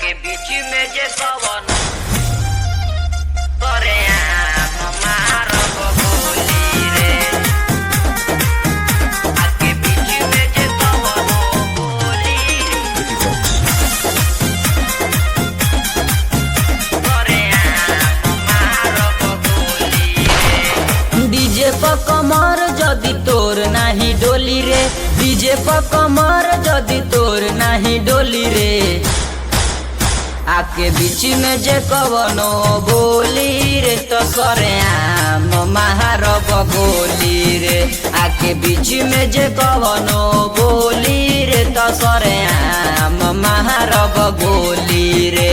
आके बीच में जे कवन करे मार गोली रे आके बीच में जे कवन गोली करे मार गोली रे डीजे पर कमर जदी तोर नाही डोली रे डीजे पर कमर जदी तोर नाही डोली रे आके बीच में जे कवनो बोली रे तो सरे आम महारब गोली रे आके बीच में जे कवनो बोली रे तो सरे आम महारब गोली रे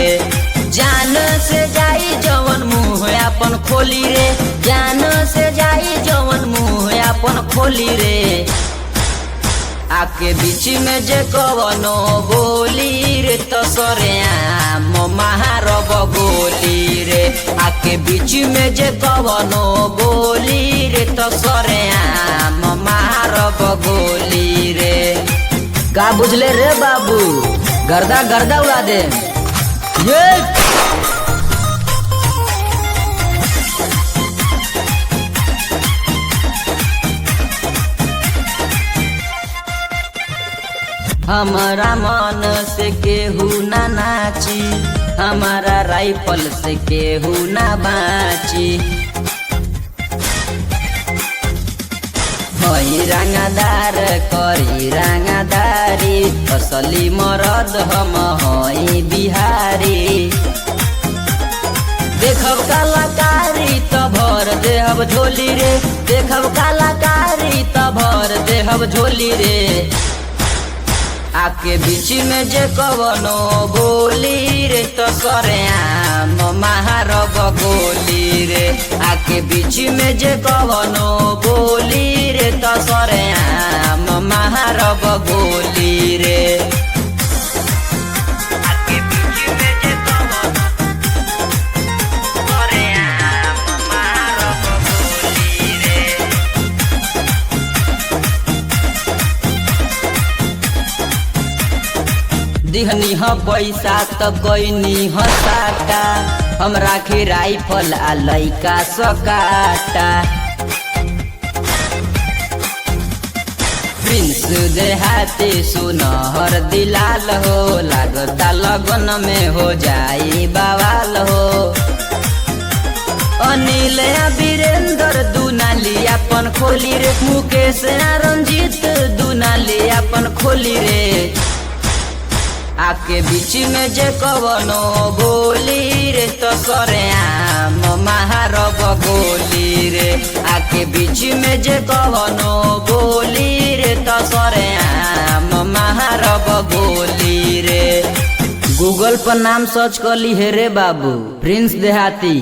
जान से जाई जवन मुँह अपन खोली रे जान से जाई जवन मुँह अपन खोली रे आके बीच में जे कवनो बोली रे तो सरे आम महारब गोली रे आके बीच में जे कवनो बोली रे तो सरे आम महारब गोली रे का बुझले रे बाबू गर्दा गर्दा उड़ा दे ये हमारा मन से केहू ना नाची हमारा राइफल से केहू ना बाची हई रंगदार करी रंगदारी असली मरद हम हई बिहारी देखब कलाकारी त भर देहब झोली रे देखब कलाकारी त भर देहब झोली रे आके बीच में जे कवनो बोली रे तो सरे आम महारब गोली रे आके बीच में जे कवनो बोली रे तो सरे आम महारब गोली रे आके बीच में जे कवन करे मार गोली रे दिहनी ह पैसा त गईनी ह साटा हम राखी राइफल आ लइका सकाटा प्रिंस देहाती सुनहर दिलाल हो लागता लगन में हो जाई बवाल हो अनिल वीरेंद्र दुनाली अपन खोली रे मुकेश रंजीत दुनाली अपन खोली रे आके बीच में जे कवनो बोली रे तो सरे आम महारब गोली रे आके बीच में जे कवनो बोली रे तो सरे आम महारब गोली रे गूगल पर नाम सर्च कर ली हे रे बाबू प्रिंस देहाती।